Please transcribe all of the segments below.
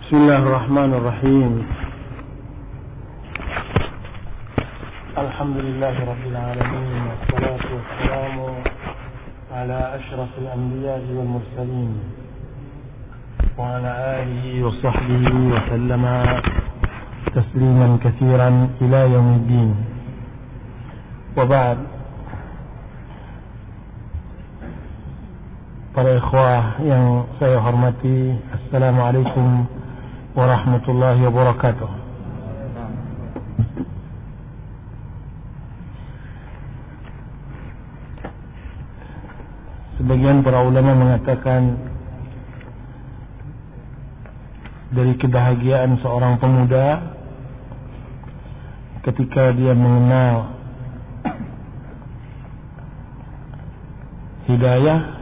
بسم الله الرحمن الرحيم. الحمد لله رب العالمين، والصلاة والسلام على أشرف الأنبياء والمرسلين وعلى آله وصحبه وسلم تسليما كثيرا إلى يوم الدين. وبعد، para ikhwah yang saya hormati, Assalamualaikum warahmatullahi wabarakatuh. Sebagian para ulama mengatakan dari kebahagiaan seorang pemuda ketika dia mengenal hidayah,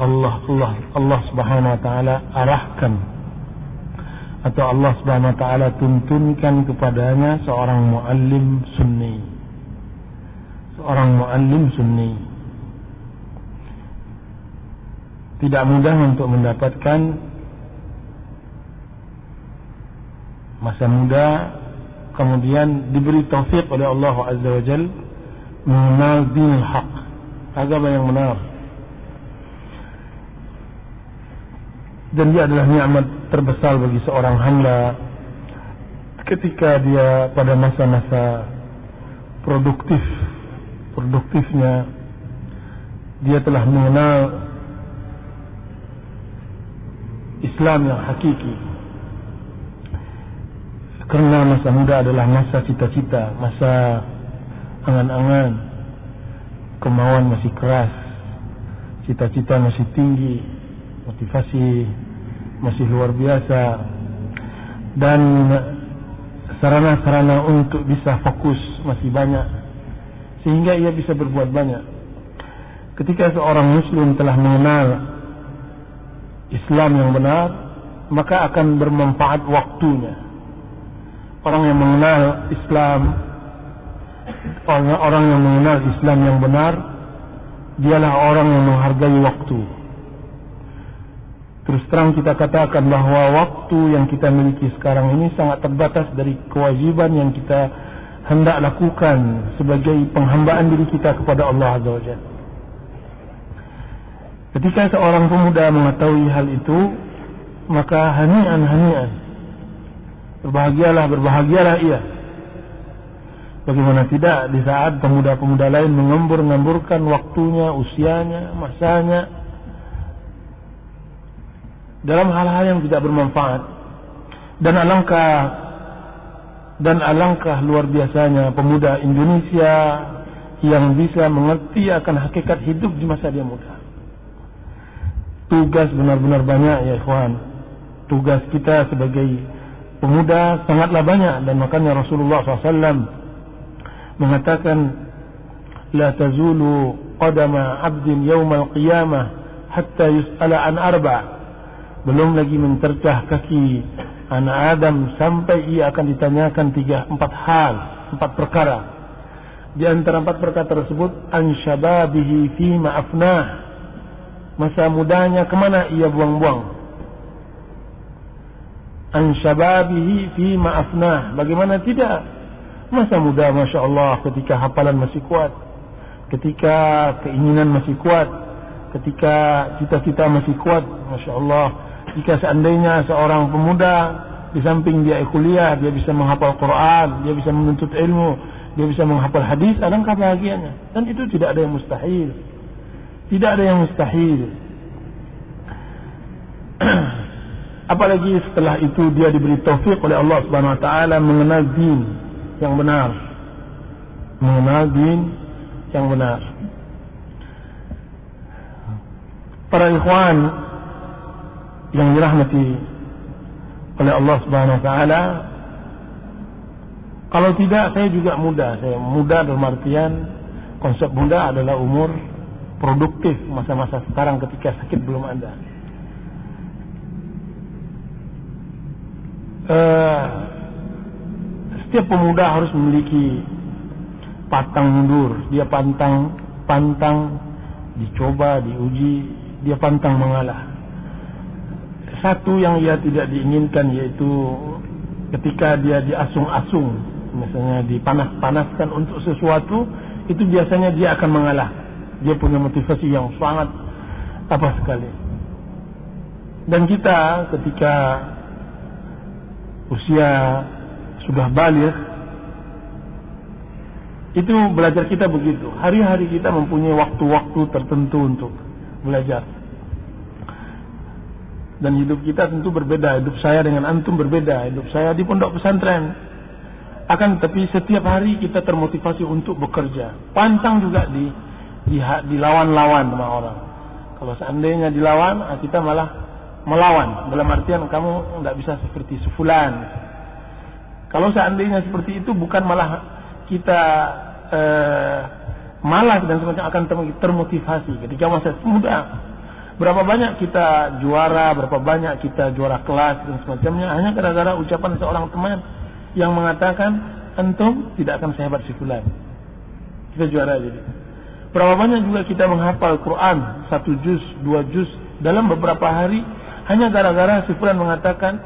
Allah Subhanahu wa taala arahkan atau Allah Subhanahu wa taala tuntunkan kepadanya seorang muallim sunni. Tidak mudah untuk mendapatkan masa muda kemudian diberi taufik oleh Allah Azza wa Jalla mengenal dinul haq, agama yang benar. Dan dia adalah nikmat terbesar bagi seorang hamba ketika dia pada masa-masa produktifnya dia telah mengenal Islam yang hakiki. Karena masa muda adalah masa cita-cita, masa angan-angan, kemauan masih keras, cita-cita masih tinggi, motivasi masih luar biasa, dan sarana-sarana untuk bisa fokus masih banyak, sehingga ia bisa berbuat banyak. Ketika seorang muslim telah mengenal Islam yang benar, maka akan bermanfaat waktunya. Orang yang mengenal Islam, orang yang mengenal Islam yang benar, dialah orang yang menghargai waktu. Terus terang kita katakan bahwa waktu yang kita miliki sekarang ini sangat terbatas dari kewajiban yang kita hendak lakukan sebagai penghambaan diri kita kepada Allah Azza wa Jalla. Ketika seorang pemuda mengetahui hal itu, maka hani'an, berbahagialah ia. Bagaimana tidak di saat pemuda-pemuda lain mengembur-ngemburkan waktunya, usianya, masanya dalam hal-hal yang tidak bermanfaat. Dan alangkah luar biasanya pemuda Indonesia yang bisa mengerti akan hakikat hidup di masa dia muda. Tugas benar-benar banyak ya ikhwan. Tugas kita sebagai pemuda sangatlah banyak, dan makanya Rasulullah SAW mengatakan la tazulu qadama 'abdin yawmal qiyamah hatta yus'ala an arba'. Belum lagi mencercah kaki anak Adam sampai ia akan ditanyakan 4 perkara. Di antara 4 perkara tersebut, an syababihi fima afnah, masa mudanya kemana ia buang-buang. An syababihi fima afnah, bagaimana tidak, masa muda Masya Allah ketika hafalan masih kuat, ketika keinginan masih kuat, ketika cita-cita masih kuat. Masya Allah, jika seandainya seorang pemuda di samping dia kuliah, dia bisa menghafal Quran, dia bisa menuntut ilmu, dia bisa menghafal hadis, alangkah bahagianya. Dan itu tidak ada yang mustahil. Tidak ada yang mustahil. Apalagi setelah itu dia diberi taufik oleh Allah Subhanahu wa taala mengenal din yang benar. Para ikhwan yang dirahmati oleh Allah Subhanahu wa taala, kalau tidak saya juga muda. Saya muda dalam artian konsep muda adalah umur produktif, masa-masa sekarang ketika sakit belum ada. Setiap pemuda harus memiliki pantang mundur. Dia pantang dicoba, diuji, dia pantang mengalah. satu yang ia tidak diinginkan, yaitu ketika dia diasung-asung, misalnya dipanas-panaskan untuk sesuatu, itu biasanya dia akan mengalah. Dia punya motivasi yang sangat sekali. Dan kita ketika usia sudah baligh, itu belajar kita begitu. Hari-hari kita mempunyai waktu-waktu tertentu untuk belajar. Dan hidup kita tentu berbeda. Hidup saya dengan antum berbeda. Hidup saya di pondok pesantren. Akan tapi setiap hari kita termotivasi untuk bekerja. Pantang juga dilawan-lawan sama orang. Kalau seandainya dilawan, kita malah melawan. Dalam artian kamu tidak bisa seperti sefulan. Kalau seandainya seperti itu, bukan malah kita malas dan semacam, akan termotivasi. Ketika masa muda, berapa banyak kita juara, berapa banyak kita juara kelas dan semacamnya, hanya gara-gara ucapan seorang teman yang mengatakan, antum tidak akan sehebat si fulan. Kita juara jadi. Berapa banyak juga kita menghafal Quran 1 juz, 2 juz dalam beberapa hari, hanya gara-gara si fulan mengatakan,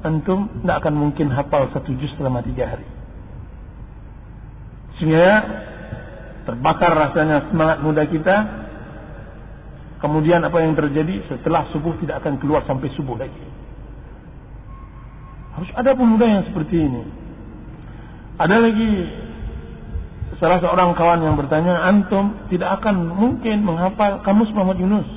antum tidak akan mungkin hafal 1 juz selama 3 hari. Sehingga terbakar rasanya semangat muda kita. Kemudian apa yang terjadi? Setelah subuh tidak akan keluar sampai subuh lagi. Harus ada pemuda yang seperti ini. Ada lagi salah seorang kawan yang bertanya, antum tidak akan mungkin menghafal Kamus Muhammad Yunus.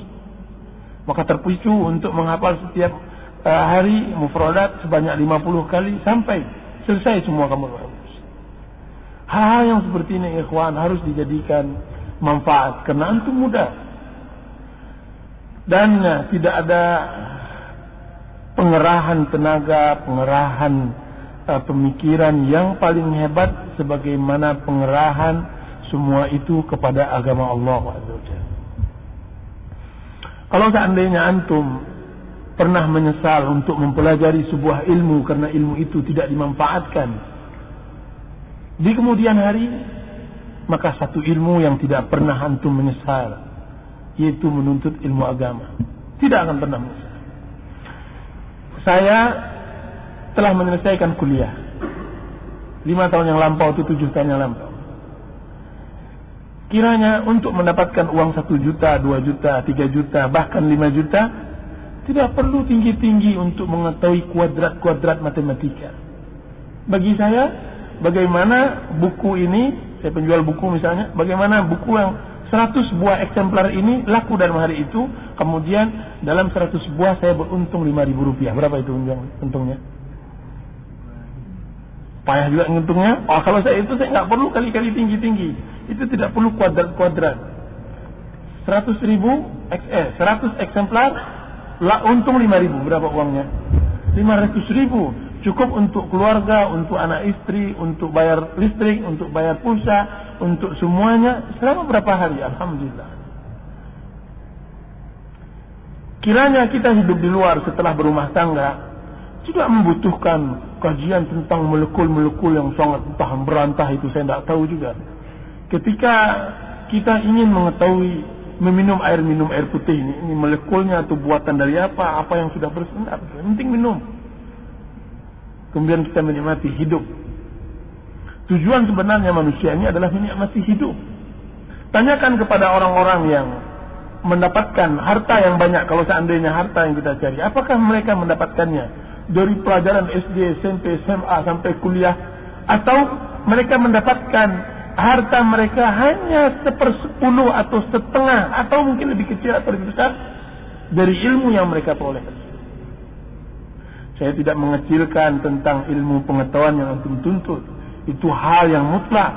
Maka terpicu untuk menghafal setiap hari mufradat sebanyak 50 kali sampai selesai semua Kamus Muhammad Yunus. Hal-hal yang seperti ini, ikhwan, harus dijadikan manfaat karena antum muda. Dan tidak ada pengerahan tenaga, pengerahan pemikiran yang paling hebat sebagaimana pengerahan semua itu kepada agama Allah Azza wa Jalla. Kalau seandainya antum pernah menyesal untuk mempelajari sebuah ilmu karena ilmu itu tidak dimanfaatkan di kemudian hari, maka satu ilmu yang tidak pernah antum menyesal, yaitu menuntut ilmu agama. Tidak akan pernah menyesal. Saya telah menyelesaikan kuliah 5 tahun yang lampau, itu 7 tahun yang lampau. Kiranya untuk mendapatkan uang 1 juta, 2 juta, 3 juta, bahkan 5 juta, tidak perlu tinggi-tinggi untuk mengetahui kuadrat-kuadrat matematika. Bagi saya, bagaimana buku ini, saya penjual buku misalnya, bagaimana buku yang 100 buah eksemplar ini laku dalam hari itu, kemudian dalam 100 buah saya beruntung Rp5.000. Berapa itu untungnya? Payah juga untungnya. Oh, kalau saya itu saya nggak perlu kali-kali tinggi-tinggi. Itu tidak perlu kuadrat-kuadrat. 100 eksemplar, untung 5.000. Berapa uangnya? 500.000. Cukup untuk keluarga, untuk anak istri, untuk bayar listrik, untuk bayar pulsa, untuk semuanya selama berapa hari. Alhamdulillah. Kiranya kita hidup di luar setelah berumah tangga juga membutuhkan kajian tentang molekul-molekul yang sangat entah berantah, itu saya tidak tahu juga. Ketika kita ingin mengetahui minum air putih ini molekulnya atau buatan dari apa yang sudah bersenar, penting minum. Kemudian kita menikmati hidup. Tujuan sebenarnya manusia ini adalah menikmati hidup. Tanyakan kepada orang-orang yang mendapatkan harta yang banyak, kalau seandainya harta yang kita cari, apakah mereka mendapatkannya dari pelajaran SD, SMP, SMA sampai kuliah, atau mereka mendapatkan harta mereka hanya 1/10 atau setengah, atau mungkin lebih kecil atau lebih besar dari ilmu yang mereka peroleh. Saya tidak mengecilkan tentang ilmu pengetahuan yang antum tuntut. Itu hal yang mutlak.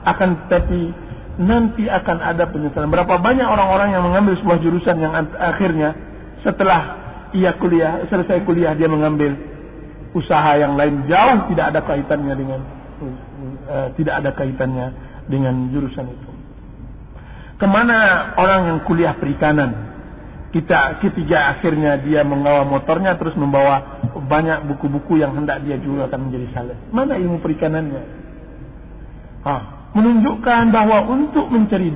Akan tetapi nanti akan ada penyesalan. Berapa banyak orang-orang yang mengambil sebuah jurusan yang akhirnya setelah ia selesai kuliah dia mengambil usaha yang lain, jauh tidak ada kaitannya dengan jurusan itu. Kemana orang yang kuliah perikanan? Ketiga akhirnya dia membawa motornya terus membawa banyak buku-buku yang hendak dia jual akan menjadi saleh. Mana ilmu perikanannya? Menunjukkan bahwa untuk mencari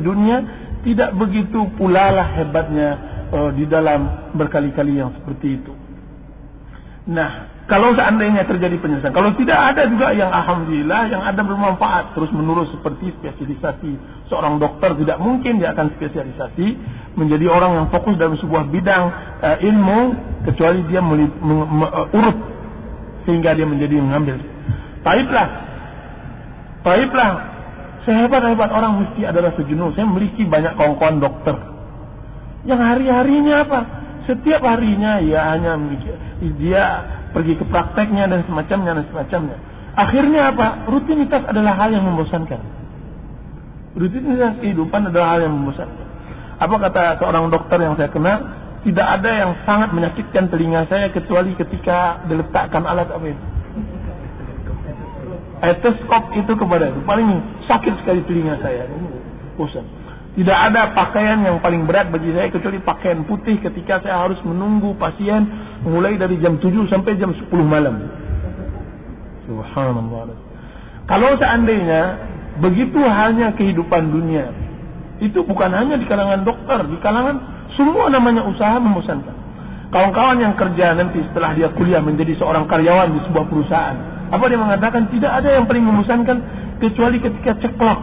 dunia tidak begitu pula lah hebatnya di dalam berkali-kali yang seperti itu. Nah, kalau seandainya terjadi penyelesaian, kalau tidak ada juga yang alhamdulillah yang ada bermanfaat terus menerus seperti spesialisasi seorang dokter, tidak mungkin dia akan spesialisasi menjadi orang yang fokus dalam sebuah bidang ilmu kecuali dia urut sehingga dia menjadi mengambil. Taiblah, sehebat-hebat orang mesti ada rasa jenuh. Saya memiliki banyak kawan-kawan dokter yang hari-harinya apa? Setiap harinya ya hanya dia pergi ke prakteknya dan semacamnya. Akhirnya apa? Rutinitas adalah hal yang membosankan. Rutinitas kehidupan adalah hal yang membosankan. Apa kata seorang dokter yang saya kenal? Tidak ada yang sangat menyakitkan telinga saya kecuali ketika diletakkan alat apa itu? Stetoskop itu kepada itu paling sakit sekali telinga saya. Bosan. Tidak ada pakaian yang paling berat bagi saya kecuali pakaian putih ketika saya harus menunggu pasien mulai dari jam 7 sampai jam 10 malam. Subhanallah. Kalau seandainya begitu halnya kehidupan dunia, itu bukan hanya di kalangan dokter, di kalangan semua namanya usaha membosankan. Kawan-kawan yang kerja nanti setelah dia kuliah menjadi seorang karyawan di sebuah perusahaan, apa dia mengatakan? Tidak ada yang paling membosankan kecuali ketika ceklok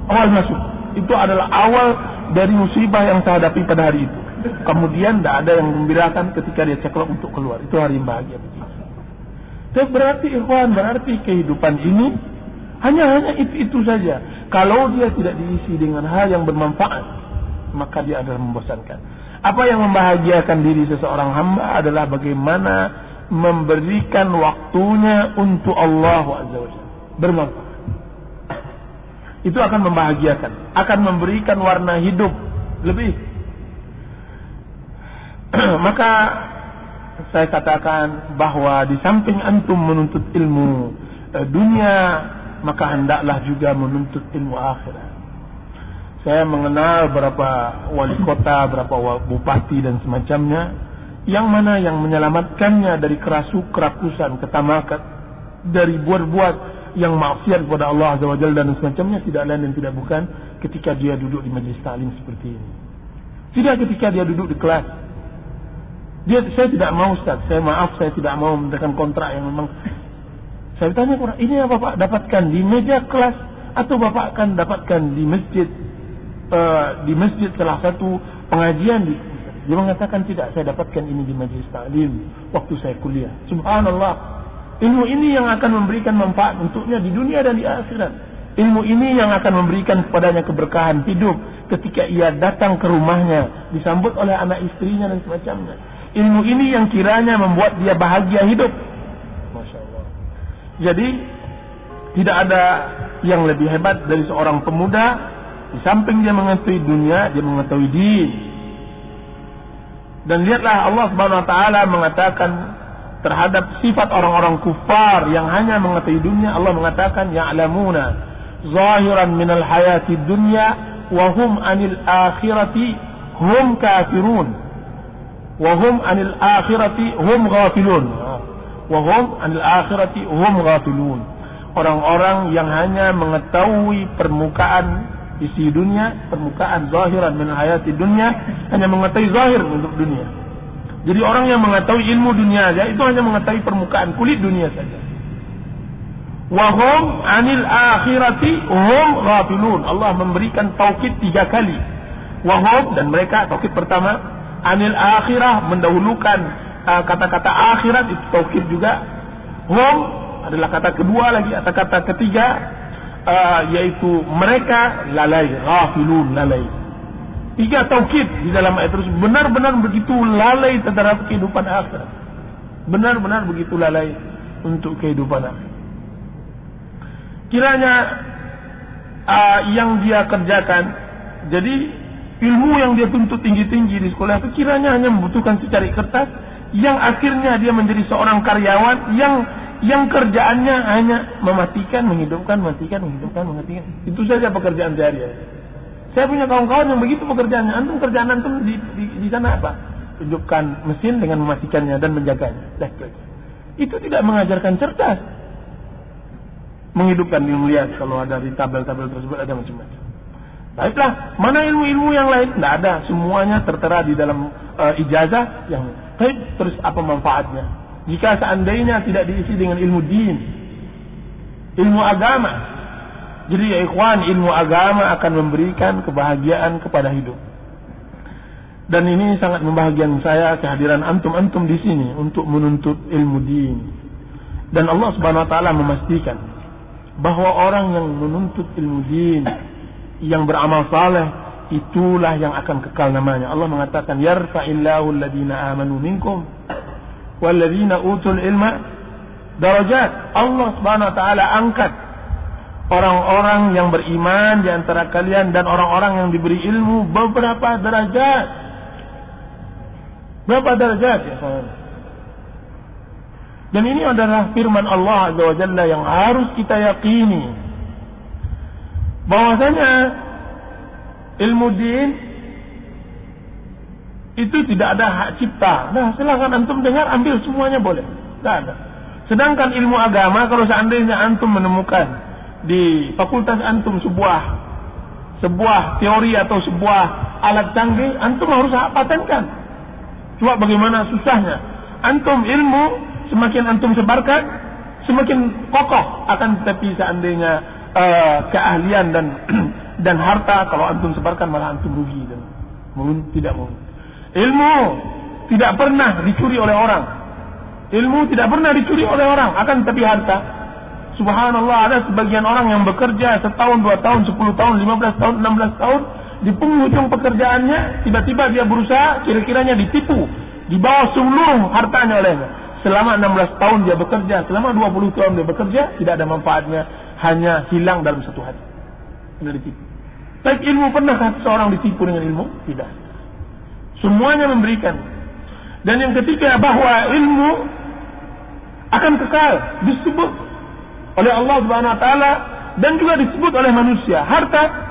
awal masuk. Itu adalah awal dari musibah yang saya hadapi pada hari itu. Kemudian tidak ada yang membirakan ketika dia ceklok untuk keluar. Itu hari yang bahagia. Itu berarti ikhwan, berarti kehidupan ini hanya itu saja. Kalau dia tidak diisi dengan hal yang bermanfaat, maka dia adalah membosankan. Apa yang membahagiakan diri seseorang hamba adalah bagaimana memberikan waktunya untuk Allah Azza wa Jalla, bermanfaat. Itu akan membahagiakan, akan memberikan warna hidup lebih. Maka saya katakan bahwa di samping antum menuntut ilmu dunia, maka hendaklah juga menuntut ilmu akhirat. Saya mengenal beberapa wali kota, beberapa bupati dan semacamnya, yang mana yang menyelamatkannya dari kerakusan, ketamakan, dari buat-buat yang maksiat kepada Allah Azza wa Jalla dan semacamnya, tidak lain dan tidak bukan ketika dia duduk di majlis ta'lim seperti ini. Tidak ketika dia duduk di kelas. Saya tidak mau Ustaz, saya tidak mau mendapatkan kontrak yang memang. Saya tanya, ini apa Bapak dapatkan di meja kelas atau Bapak akan dapatkan di masjid salah satu pengajian di. Dia mengatakan tidak, saya dapatkan ini di majlis ta'lim waktu saya kuliah. Subhanallah. Ilmu ini yang akan memberikan manfaat untuknya di dunia dan di akhirat. Ilmu ini yang akan memberikan kepadanya keberkahan hidup ketika ia datang ke rumahnya, disambut oleh anak istrinya dan semacamnya. Ilmu ini yang kiranya membuat dia bahagia hidup. Masya Allah. Jadi tidak ada yang lebih hebat dari seorang pemuda. Di samping dia mengetahui dunia, dia mengetahui din. Dan lihatlah Allah Subhanahu wa taala mengatakan terhadap sifat orang-orang kufar yang hanya mengetahui dunia, Allah mengatakan ya'lamuna zahiran minal hayati dunya wa hum anil akhirati hum kafirun wa hum anil akhirati hum ghafilun wa hum anil akhirati hum ghafilun. Orang-orang yang hanya mengetahui permukaan isi dunia, permukaan zahiran minal hayati dunya, hanya mengetahui zahir untuk dunia. Jadi orang yang mengetahui ilmu dunia saja itu hanya mengetahui permukaan kulit dunia saja. Wa hum anil akhirati hum ghafilun. Allah memberikan taukid 3 kali. Wa hum, dan mereka, taukid pertama, anil akhirah mendahulukan kata-kata akhirat, itu taukid juga. Hum adalah kata kedua lagi, atau kata ketiga yaitu mereka lalai, ghafilun, lalai. 3 taukid di dalam ayat tersebut. Benar-benar begitu lalai terhadap kehidupan akhirat. Benar-benar begitu lalai untuk kehidupan akhirat. Kiranya yang dia kerjakan, jadi ilmu yang dia tuntut tinggi-tinggi di sekolah itu kiranya hanya membutuhkan secari kertas, yang akhirnya dia menjadi seorang karyawan yang kerjaannya hanya mematikan, menghidupkan, mematikan, menghidupkan, mematikan. Itu saja pekerjaan sehari-hari. Saya punya kawan-kawan yang begitu pekerjaannya. Antum kerjaan antum di sana apa? Hidupkan mesin dengan mematikannya dan menjaganya. Itu tidak mengajarkan cerdas. Menghidupkan, lihat kalau ada di tabel-tabel tersebut ada macam-macam. Baiklah, mana ilmu-ilmu yang lain? Tidak ada, semuanya tertera di dalam ijazah yang baik, terus apa manfaatnya jika seandainya tidak diisi dengan ilmu din, ilmu agama? Jadi ya ikhwan, ilmu agama akan memberikan kebahagiaan kepada hidup. Dan ini sangat membahagiakan saya kehadiran antum-antum di sini untuk menuntut ilmu din. Dan Allah Subhanahu wa taala memastikan bahwa orang yang menuntut ilmu din, yang beramal saleh, itulah yang akan kekal namanya. Allah mengatakan yarfa'illahu alladhina amanu minkum walladzina utul ilma darajat. Allah Subhanahu wa taala angkat orang-orang yang beriman di antara kalian dan orang-orang yang diberi ilmu beberapa derajat. Berapa derajat ya kawan? Dan ini adalah firman Allah Azza wa Jalla yang harus kita yakini, bahwasanya ilmu din itu tidak ada hak cipta. Nah, silakan antum dengar, ambil semuanya boleh, tidak ada. Sedangkan ilmu agama, kalau seandainya antum menemukan di fakultas antum sebuah teori atau sebuah alat canggih, antum harus patenkan. Coba bagaimana susahnya. Antum ilmu semakin antum sebarkan, semakin kokoh. Akan tetapi seandainya keahlian dan harta kalau antum sebarkan malah antum rugi dan tidak mungkin. Ilmu tidak pernah dicuri oleh orang. Ilmu tidak pernah dicuri oleh orang. Akan tetapi harta, subhanallah, ada sebagian orang yang bekerja setahun, 2 tahun, 10 tahun, 15 tahun, 16 tahun, di penghujung pekerjaannya tiba-tiba dia berusaha, kira-kiranya ditipu, dibawa seluruh hartanya olehnya. Selama 16 tahun dia bekerja, selama 20 tahun dia bekerja, tidak ada manfaatnya, hanya hilang dalam satu hari. Tidak ditipu. Baik ilmu, pernahkah seorang ditipu dengan ilmu? Tidak. Semuanya memberikan. Dan yang ketiga, bahwa ilmu akan kekal, disebut oleh Allah Subhanahu wa taala dan juga disebut oleh manusia. Harta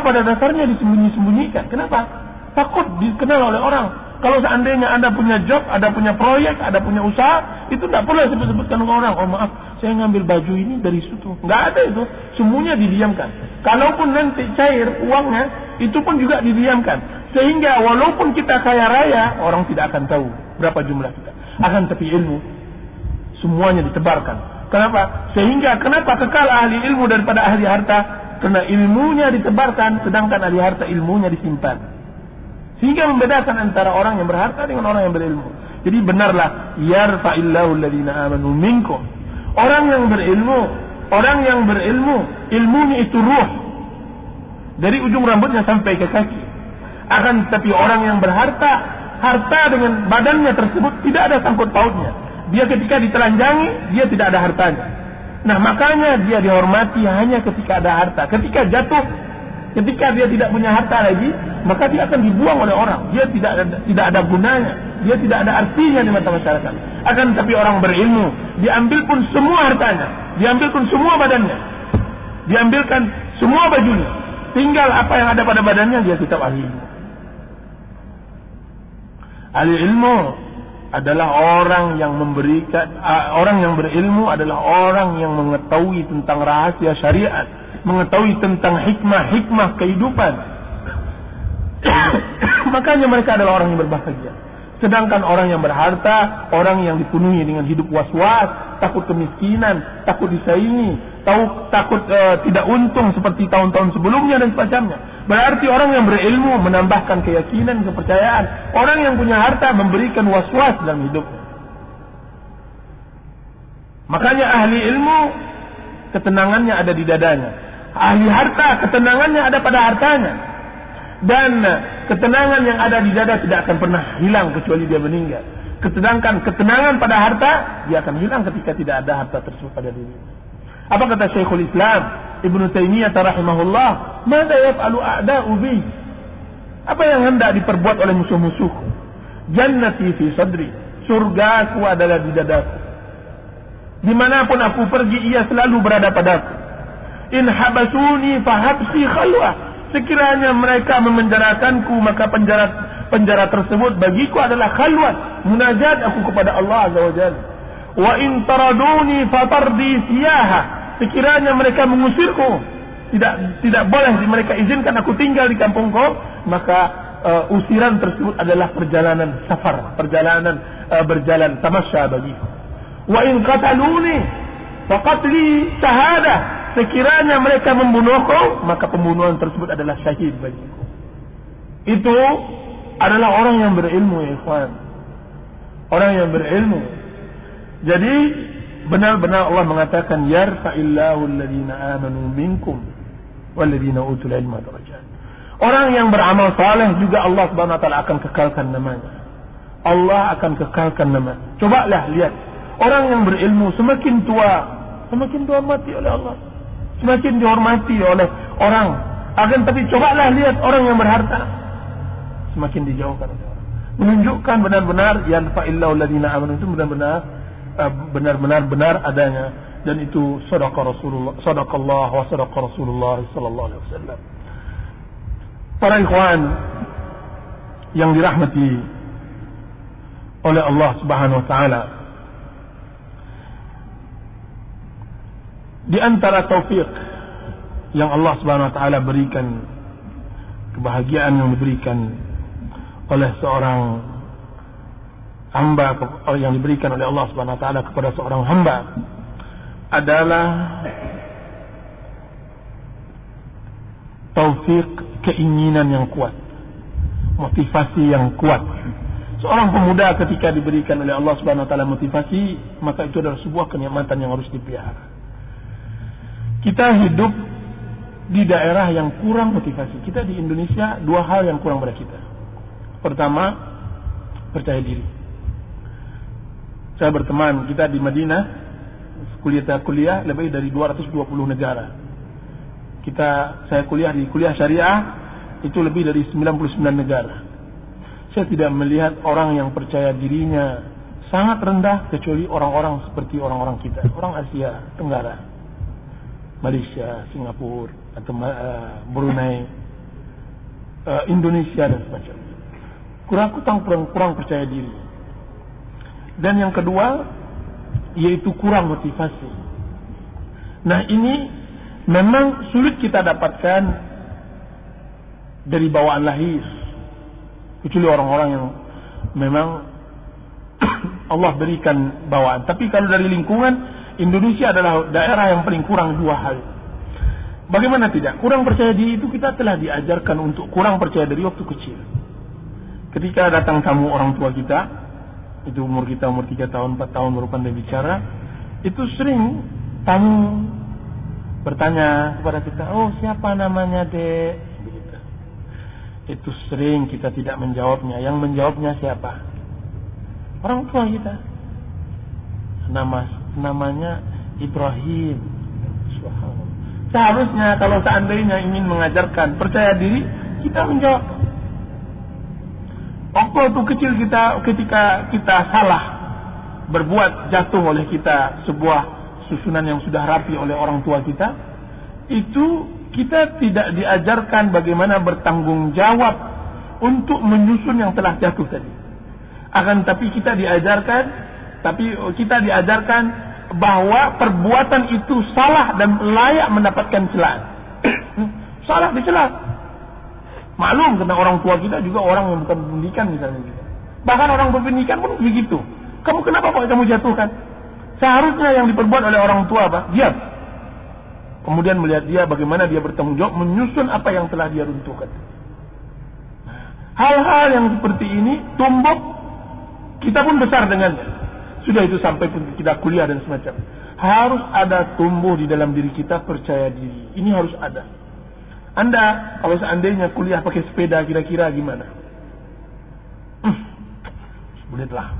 pada dasarnya disembunyi-sembunyikan. Kenapa? Takut dikenal oleh orang. Kalau seandainya Anda punya job, Anda punya proyek, Anda punya usaha, itu tidak boleh sebut-sebutkan ke orang. Oh maaf, saya ngambil baju ini dari situ. Nggak ada itu. Semuanya didiamkan. Kalaupun nanti cair uangnya, itu pun juga didiamkan. Sehingga walaupun kita kaya raya, orang tidak akan tahu berapa jumlah kita. Akan tapi ilmu, semuanya ditebarkan. Kenapa? Sehingga kenapa kekal ahli ilmu daripada ahli harta? Karena ilmunya ditebarkan, sedangkan ahli harta ilmunya disimpan. Sehingga membedakan antara orang yang berharta dengan orang yang berilmu. Jadi benarlah, yarfa'illahu alladhina amanu minkum. Orang yang berilmu, ilmunya itu ruh. Dari ujung rambutnya sampai ke kaki. Akan tetapi orang yang berharta, harta dengan badannya tersebut tidak ada sangkut pautnya. Dia ketika ditelanjangi, dia tidak ada hartanya. Nah makanya dia dihormati hanya ketika ada harta. Ketika jatuh, ketika dia tidak punya harta lagi, maka dia akan dibuang oleh orang. Dia tidak ada gunanya. Dia tidak ada artinya di mata masyarakat. Akan tetapi orang berilmu, diambil pun semua hartanya, diambil pun semua badannya, diambilkan semua bajunya, tinggal apa yang ada pada badannya, dia tetap ahli ilmu. Ahli ilmu adalah orang yang memberikan, orang yang berilmu adalah orang yang mengetahui tentang rahasia syariat, mengetahui tentang hikmah kehidupan. Makanya mereka adalah orang yang berbahagia. Sedangkan orang yang berharta, orang yang dipenuhi dengan hidup was-was, takut kemiskinan, takut disaingi, takut tidak untung seperti tahun-tahun sebelumnya dan semacamnya. Berarti orang yang berilmu menambahkan keyakinan, kepercayaan. Orang yang punya harta memberikan was-was dalam hidup. Makanya ahli ilmu ketenangannya ada di dadanya. Ahli harta ketenangannya ada pada hartanya. Dan ketenangan yang ada di dada tidak akan pernah hilang kecuali dia meninggal. Sedangkan ketenangan pada harta, dia akan hilang ketika tidak ada harta tersebut pada diri. Apa kata Syekhul Islam Ibnu Taimiyah rahimahullah? Mada yaf'alu a'da'u bi? Apa yang hendak diperbuat oleh musuh-musuhku? Jannati fi sadri. Surgaku adalah di dadaku. Dimanapun aku pergi, ia selalu berada padaku. In habasuni fahabsi khalwah. Sekiranya mereka memenjarakanku, maka penjara tersebut bagiku adalah khalwat, munajat aku kepada Allah Azza wa Jalla. Wa in taraduni fatardi siyaha. Sekiranya mereka mengusirku, tidak boleh mereka izinkan aku tinggal di kampungku, maka usiran tersebut adalah perjalanan safar, perjalanan berjalan tamasya bagiku. Wa in qataluni faqatli syahadah, sekiranya mereka membunuhku maka pembunuhan tersebut adalah syahid bagiku. Itu adalah orang yang berilmu, ya ikhwan. Orang yang berilmu. Jadi benar-benar Allah mengatakan yarfa'illahu alladhina amanu minkum walladhina utul ilma darajat. Orang yang beramal saleh juga Allah Subhanahu wa taala akan kekalkan namanya. Allah akan kekalkan namanya. Cobalah lihat, orang yang berilmu semakin tua semakin dihormati oleh Allah, semakin dihormati oleh orang. Akan tapi cobalah lihat orang yang berharta, semakin dijauhkan oleh orang. Menunjukkan benar-benar yarfa'illahu alladhina amanu itu benar-benar adanya, dan itu sadaqallah wa sadaqa Rasulullah sallallahu alaihi wasallam. Para ikhwan yang dirahmati oleh Allah Subhanahu wa taala, di antara taufik yang Allah Subhanahu wa taala berikan, kebahagiaan yang diberikan oleh seorang hamba, yang diberikan oleh Allah Subhanahu wa taala kepada seorang hamba adalah taufik, keinginan yang kuat, motivasi yang kuat. Seorang pemuda ketika diberikan oleh Allah Subhanahu wa taala motivasi, maka itu adalah sebuah kenikmatan yang harus dipelihara. Kita hidup di daerah yang kurang motivasi. Kita di Indonesia dua hal yang kurang pada kita. Pertama, percaya diri. Saya berteman, kita di Madinah kuliah lebih dari 220 negara. Saya kuliah di kuliah syariah itu lebih dari 99 negara. Saya tidak melihat orang yang percaya dirinya sangat rendah kecuali orang-orang seperti orang-orang kita, orang Asia Tenggara, Malaysia, Singapura, atau Brunei, Indonesia dan semacamnya. Kurang percaya diri. Dan yang kedua yaitu kurang motivasi. Nah, ini memang sulit kita dapatkan dari bawaan lahir, kecuali orang-orang yang memang Allah berikan bawaan. Tapi kalau dari lingkungan, Indonesia adalah daerah yang paling kurang dua hal. Bagaimana tidak? Kurang percaya diri itu kita telah diajarkan untuk kurang percaya diri waktu kecil. Ketika datang tamu orang tua kita, itu umur 3 tahun, 4 tahun baru pandai bicara, itu sering tamu bertanya kepada kita, oh siapa namanya dek? Itu sering kita tidak menjawabnya. Yang menjawabnya siapa? Orang tua kita. Namanya Ibrahim. Seharusnya kalau seandainya ingin mengajarkan percaya diri, kita menjawab. Waktu kecil ketika kita salah berbuat, jatuh oleh kita sebuah susunan yang sudah rapi oleh orang tua kita, itu kita tidak diajarkan bagaimana bertanggung jawab untuk menyusun yang telah jatuh tadi. Tapi kita diajarkan bahwa perbuatan itu salah dan layak mendapatkan celaan. Salah dicela. Maklum, karena orang tua kita juga orang yang bukan pendidikan misalnya gitu. Bahkan orang berpendidikan pun begitu. Kamu kenapa kok kamu jatuhkan? Seharusnya yang diperbuat oleh orang tua apa? Diam. Kemudian melihat dia bagaimana dia bertanggung jawab menyusun apa yang telah dia runtuhkan. Hal-hal yang seperti ini tumbuh, kita pun besar dengannya. Sudah itu sampai kita kuliah dan semacamnya. Harus ada tumbuh di dalam diri kita percaya diri. Ini harus ada. Anda kalau seandainya kuliah pakai sepeda kira-kira gimana? Sulitlah.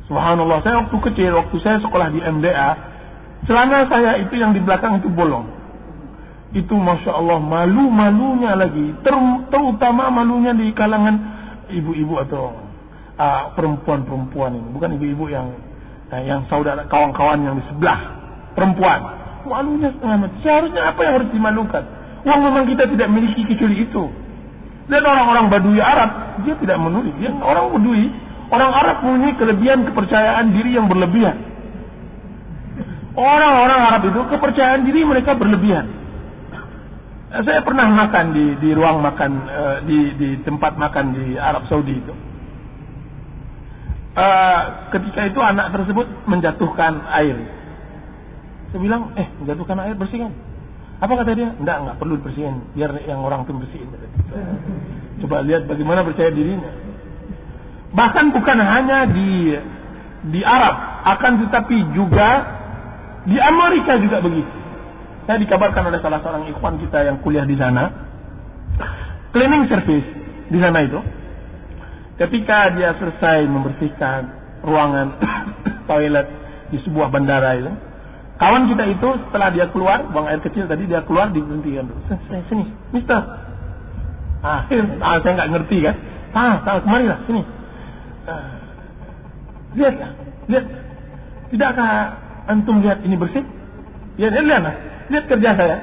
Subhanallah, saya waktu saya sekolah di MDA, celana saya itu yang di belakang itu bolong. Itu Masya Allah malu-malunya lagi, terutama malunya di kalangan ibu-ibu atau perempuan-perempuan ini, bukan ibu-ibu yang saudara kawan-kawan yang di sebelah, perempuan. Malunya setengah mati. Seharusnya apa yang harus dimalukan? Memang kita tidak memiliki kecuali itu. Dan orang-orang Badui Arab, dia tidak menulis. Dia orang Badui, orang Arab mempunyai kelebihan kepercayaan diri yang berlebihan. Orang-orang Arab itu kepercayaan diri mereka berlebihan. Saya pernah makan di ruang makan di tempat makan di Arab Saudi itu. Ketika itu anak tersebut menjatuhkan air. Saya bilang, menjatuhkan air bersihkan. Apa kata dia? Enggak perlu dibersihin, biar yang orang itu bersihin. Coba lihat bagaimana percaya dirinya. Bahkan bukan hanya di Arab, akan tetapi juga di Amerika juga begitu. Saya dikabarkan oleh salah seorang ikhwan kita yang kuliah di sana, cleaning service di sana itu, ketika dia selesai membersihkan ruangan toilet di sebuah bandara itu, kawan kita itu setelah dia keluar buang air kecil tadi, dia keluar diberhentikan dulu. Sini, Mister. Saya nggak ngerti kan? Kemarilah sini. Lihat. Tidakkah antum lihat ini bersih? Lihat kerja saya.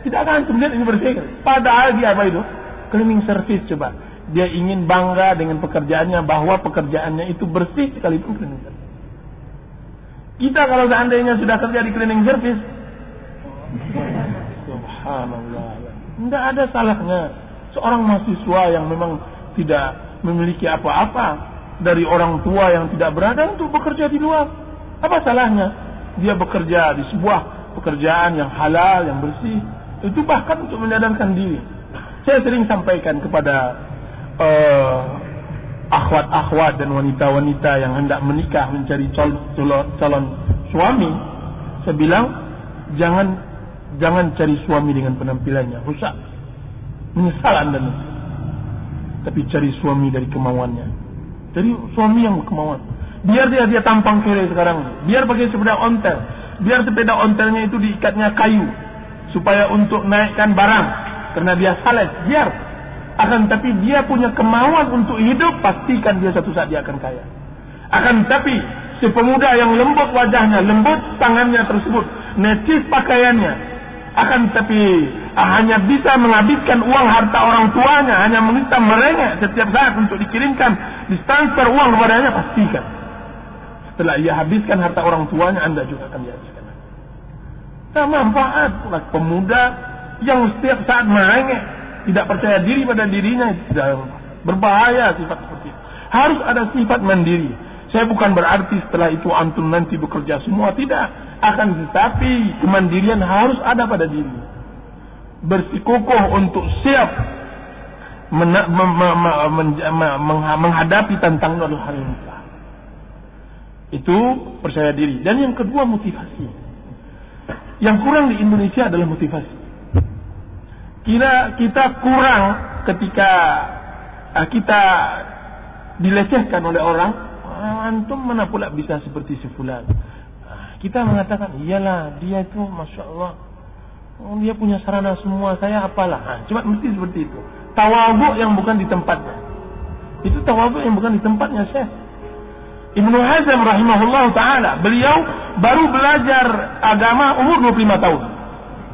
Tidakkah antum lihat ini bersih? Padahal dia apa itu? Cleaning service coba. Dia ingin bangga dengan pekerjaannya, bahwa pekerjaannya itu bersih sekalipun cleaning service. Kita kalau seandainya sudah kerja di cleaning service, subhanallah, tidak ada salahnya seorang mahasiswa yang memang tidak memiliki apa-apa dari orang tua yang tidak berada untuk bekerja di luar. Apa salahnya dia bekerja di sebuah pekerjaan yang halal, yang bersih, itu bahkan untuk menyadarkan diri. Saya sering sampaikan kepada akhwat-akhwat dan wanita-wanita yang hendak menikah, mencari calon suami, saya bilang jangan cari suami dengan penampilannya rusak, menyesal Anda nanti. Tapi cari suami dari kemauannya, cari suami yang berkemauan. Biar dia tampang kere sekarang, biar pakai sepeda ontel, biar sepeda ontelnya itu diikatnya kayu supaya untuk naikkan barang, karena dia sales, biar. Akan tapi dia punya kemauan untuk hidup, pastikan dia satu saat dia akan kaya. Akan tapi si pemuda yang lembut wajahnya, lembut tangannya tersebut, necis pakaiannya, akan tapi hanya bisa menghabiskan uang harta orang tuanya, hanya meminta merengek setiap saat untuk dikirimkan, ditransfer uang kepadanya, pastikan setelah ia habiskan harta orang tuanya, Anda juga akan dihabiskan. Tak manfaat pula pemuda yang setiap saat merengek, tidak percaya diri pada dirinya, tidak berbahaya sifat seperti itu. Harus ada sifat mandiri. Saya bukan berarti setelah itu antum nanti bekerja semua, tidak. Akan tetapi kemandirian harus ada pada diri. Bersikukuh untuk siap menghadapi tantangan adalah hal yang besar. Itu percaya diri. Dan yang kedua, motivasi. Yang kurang di Indonesia adalah motivasi. Kita kurang ketika kita dilecehkan oleh orang. Antum mana pula bisa seperti si fulan. Kita mengatakan, iyalah dia itu Masya Allah, dia punya sarana semua, saya apalah. Cuma mesti seperti itu. Tawadhu yang bukan di tempatnya. Itu tawadhu yang bukan di tempatnya, Syekh Ibnu Hazm rahimahullah ta'ala, beliau baru belajar agama umur 25 tahun.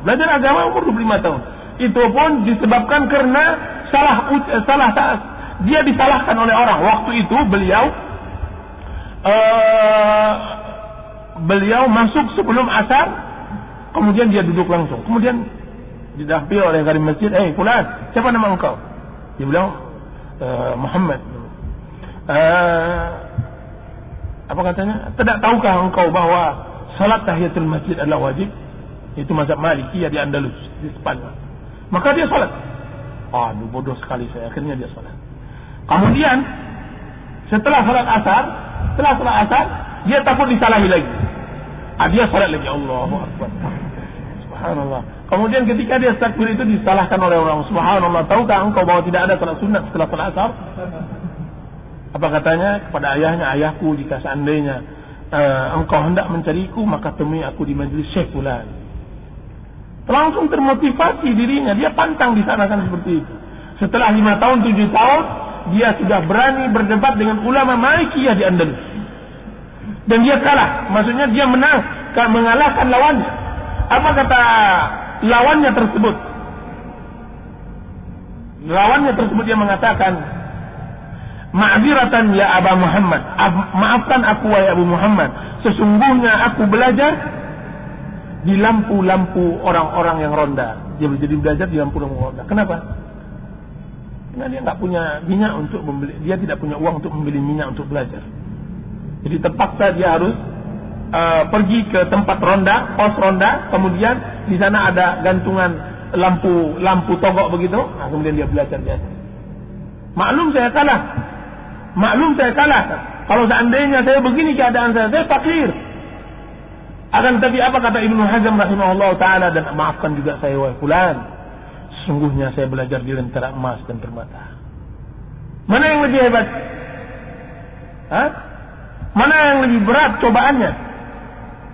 Belajar agama umur 25 tahun. Itu pun disebabkan karena dia disalahkan oleh orang. Waktu itu beliau masuk sebelum asar, kemudian dia duduk langsung. Kemudian didampingi oleh karim masjid, fulan, siapa nama engkau? Dia bilang, Muhammad. Apa katanya? Tidak tahukah engkau bahwa salat tahiyatul masjid adalah wajib? Itu mazhab Malikiyah di Andalus, di Spanyol. Maka dia salat. Aduh, bodoh sekali saya. Akhirnya dia salat. Kemudian setelah salat asar, dia takut disalahi lagi. Dia salat lagi. Allahu Akbar. Subhanallah. Kemudian ketika dia takbir itu disalahkan oleh orang. Subhanallah, tahukah engkau bahwa tidak ada salat sunat setelah salat asar? Apa katanya kepada ayahnya, ayahku, jika seandainya engkau hendak mencariku, maka temui aku di majlis Syekh fulan. Langsung termotivasi dirinya, dia pantang di sana kan seperti itu. Setelah 5 tahun, 7 tahun, dia sudah berani berdebat dengan ulama Malikiyah di Andalus. Dan dia kalah, maksudnya dia mengalahkan lawannya. Apa kata lawannya tersebut? Lawannya tersebut dia mengatakan, ma'ziratan ya Aba Muhammad, maafkan aku wahai Abu Muhammad, sesungguhnya aku belajar di lampu-lampu orang-orang yang ronda. Dia jadi belajar di lampu-lampu ronda. Kenapa? Karena dia nggak punya minyak untuk membeli, dia tidak punya uang untuk membeli minyak untuk belajar. Jadi terpaksa dia harus pergi ke tempat ronda, pos ronda, kemudian di sana ada gantungan lampu togok begitu, nah, kemudian dia belajar di atas. Maklum saya kalah. Kalau seandainya saya begini keadaan saya fakir. Akan tapi apa kata Ibnu Hazm rahimahullah taala, dan maafkan juga saya wahai fulan, sesungguhnya saya belajar di lentera emas dan permata. Mana yang lebih hebat? Mana yang lebih berat cobaannya?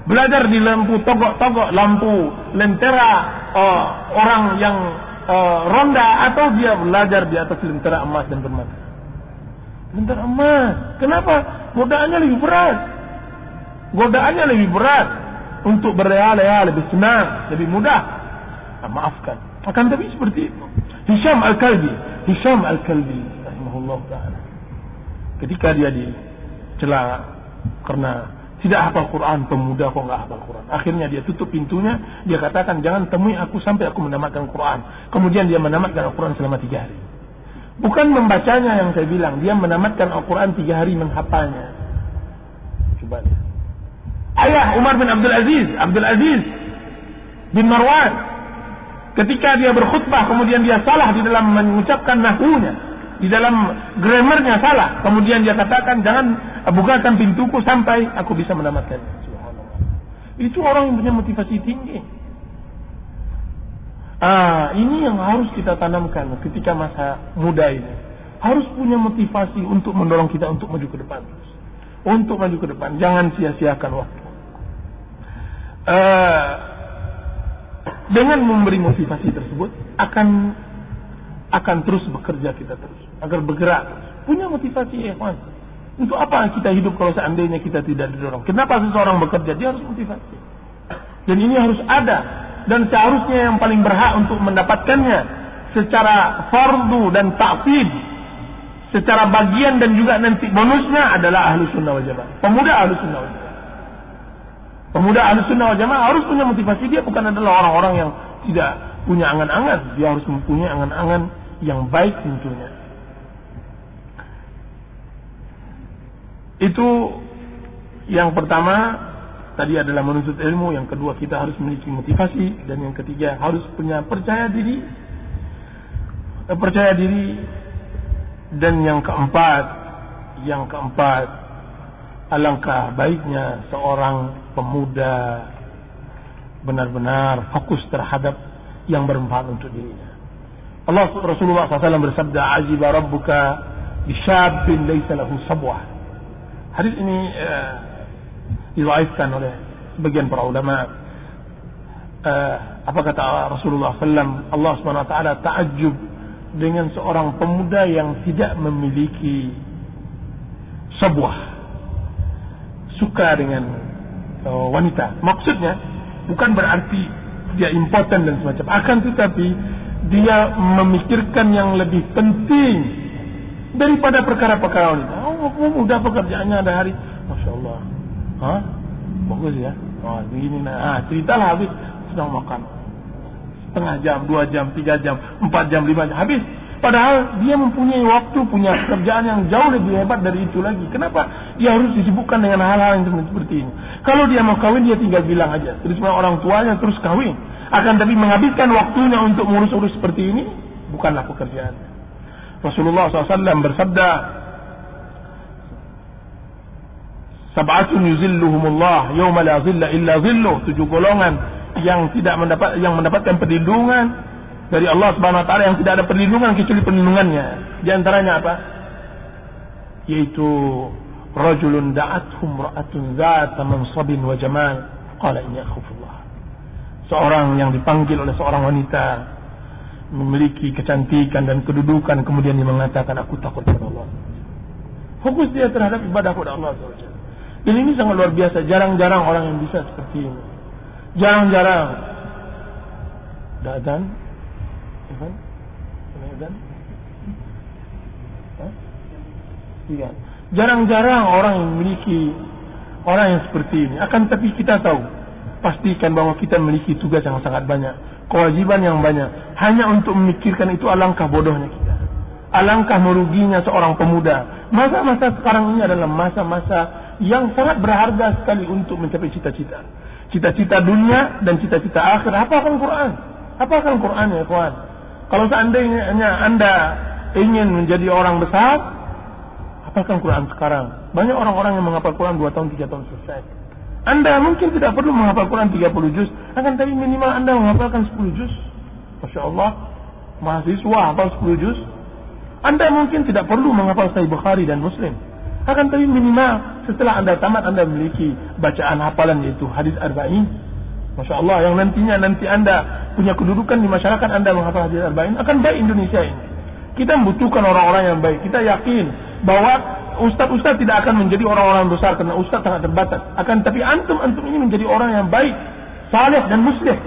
Belajar di lampu togok-togok, lampu lentera orang yang ronda, atau dia belajar di atas lentera emas dan permata? Lentera emas. Kenapa? Godaannya lebih berat. Untuk berleha-leha lebih senang, lebih mudah. Maafkan. Akan tapi seperti itu. Hisham Al-Kalbi rahimahullah ta'ala, ketika dia dicela karena tidak hafal Quran, pemuda kok nggak hafal Quran. Akhirnya dia tutup pintunya. Dia katakan, jangan temui aku sampai aku menamatkan Quran. Kemudian dia menamatkan Al-Quran selama 3 hari. Bukan membacanya yang saya bilang, dia menamatkan Al-Quran 3 hari menghafalnya. Coba lihat. Ayah Umar bin Abdul Aziz bin Marwan, ketika dia berkhutbah kemudian dia salah di dalam mengucapkan nahwunya, di dalam grammarnya salah, kemudian dia katakan, jangan bukakan pintuku sampai aku bisa menamatkannya. Subhanallah. Itu orang yang punya motivasi tinggi. Ini yang harus kita tanamkan ketika masa muda ini. Harus punya motivasi untuk mendorong kita untuk maju ke depan. Jangan sia-siakan waktu. Dengan memberi motivasi tersebut akan terus bekerja kita terus, agar bergerak terus. Punya motivasi, ikhwan. Untuk apa kita hidup kalau seandainya kita tidak didorong? Kenapa seseorang bekerja? Dia harus motivasi. Dan ini harus ada, dan seharusnya yang paling berhak untuk mendapatkannya secara fardu dan ta'qib, secara bagian dan juga nanti bonusnya adalah Ahlus Sunnah wal Jamaah. Pemuda Ahlus Sunnah wal Jamaah harus punya motivasi. Dia bukan adalah orang-orang yang tidak punya angan-angan. Dia harus mempunyai angan-angan yang baik tentunya. Itu yang pertama tadi adalah menuntut ilmu. Yang kedua, kita harus memiliki motivasi. Dan yang ketiga, harus punya percaya diri. Dan yang keempat, alangkah baiknya seorang pemuda benar-benar fokus terhadap yang bermanfaat untuk dirinya. Rasulullah SAW bersabda, ajiba rabbuka bisyabin laysa lahu sabwah. Hadis ini diriwayatkan oleh sebagian para ulama. Apa kata Rasulullah SAW? Allah SWT ta'ajub dengan seorang pemuda yang tidak memiliki sabwah, suka dengan wanita. Maksudnya bukan berarti dia impoten dan semacam, akan tetapi dia memikirkan yang lebih penting daripada perkara-perkara wanita. Mudah pekerjaannya ada hari, Masya Allah, bagus ya, begini, ceritalah habis sedang makan setengah jam, 2 jam, 3 jam, 4 jam, 5 jam habis. Padahal dia mempunyai waktu, punya pekerjaan yang jauh lebih hebat dari itu lagi. Kenapa dia harus disibukkan dengan hal-hal yang seperti ini? Kalau dia mau kawin, dia tinggal bilang aja, terus orang tuanya terus kawin. Akan tapi menghabiskan waktunya untuk ngurus-urus seperti ini bukanlah pekerjaan. Rasulullah SAW bersabda, sab'atun yuzilluhumullah yawma la zilla illa zilluh. 7 golongan yang mendapatkan perlindungan dari Allah Subhanahu wa taala, yang tidak ada perlindungan kecuali perlindungannya. Di antaranya apa? Yaitu rajulun da'athum ra'atun dzata mansabin wa jamal qala inni akhafullah. Seorang yang dipanggil oleh seorang wanita memiliki kecantikan dan kedudukan, kemudian dia mengatakan, aku takut kepada Allah. Fokus dia terhadap ibadah kepada Allah SWT. Dan ini sangat luar biasa. Jarang-jarang orang yang bisa seperti ini. Jarang-jarang. Dan jarang-jarang orang yang memiliki orang yang seperti ini. Akan tapi kita tahu pastikan bahwa kita memiliki tugas yang sangat banyak, kewajiban yang banyak. Hanya untuk memikirkan itu alangkah bodohnya kita, alangkah meruginya seorang pemuda. Masa-masa sekarang ini adalah masa-masa yang sangat berharga sekali untuk mencapai cita-cita, cita-cita dunia dan cita-cita akhir. Hafalkan Quran, hafalkan Quran ya kawan. Kalau seandainya Anda ingin menjadi orang besar, hafalkan Quran sekarang. Banyak orang-orang yang menghafal Quran 2 tahun 3 tahun selesai. Anda mungkin tidak perlu menghafal Quran 30 juz, akan tapi minimal Anda menghafalkan 10 juz. Masya Allah, mahasiswa hafal 10 juz. Anda mungkin tidak perlu menghafal Sahih Bukhari dan Muslim, akan tapi minimal setelah Anda tamat Anda memiliki bacaan hafalan, yaitu hadis arba'in. Masya Allah, yang nantinya Anda punya kedudukan di masyarakat. Anda menghafal hadis arba'in, akan baik Indonesia ini. Kita membutuhkan orang-orang yang baik. Kita yakin bahwa ustaz-ustaz tidak akan menjadi orang-orang besar karena ustaz sangat terbatas. Akan tapi antum ini menjadi orang yang baik, saleh dan muslih.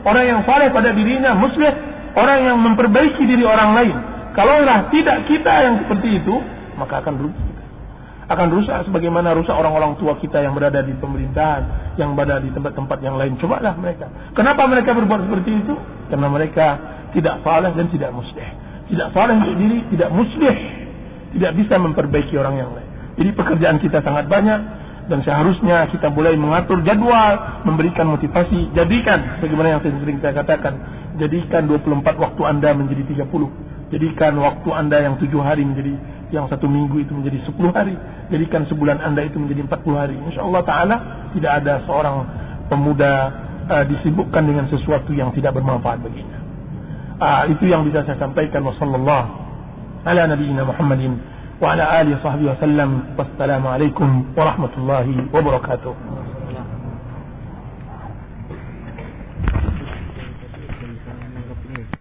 Orang yang saleh pada dirinya, muslih, orang yang memperbaiki diri orang lain. Kalaulah tidak kita yang seperti itu, maka akan rugi kita. Akan rusak sebagaimana rusak orang-orang tua kita yang berada di pemerintahan, yang berada di tempat-tempat yang lain. Cobalah mereka. Kenapa mereka berbuat seperti itu? Karena mereka tidak saleh dan tidak muslih. Tidak saleh untuk diri, tidak muslih, tidak bisa memperbaiki orang yang lain. Jadi pekerjaan kita sangat banyak, dan seharusnya kita mulai mengatur jadwal, memberikan motivasi. Jadikan, bagaimana yang sering saya katakan, jadikan 24 waktu Anda menjadi 30. Jadikan waktu Anda yang 7 hari menjadi, yang 1 minggu itu menjadi 10 hari. Jadikan sebulan Anda itu menjadi 40 hari. InsyaAllah ta'ala tidak ada seorang pemuda disibukkan dengan sesuatu yang tidak bermanfaat baginya. Itu yang bisa saya sampaikan. Wassallallahu ala nabiyyina Muhammadin wa ala alihi wa sahbihi wa sallam. Wassalamualaikum warahmatullahi wabarakatuh.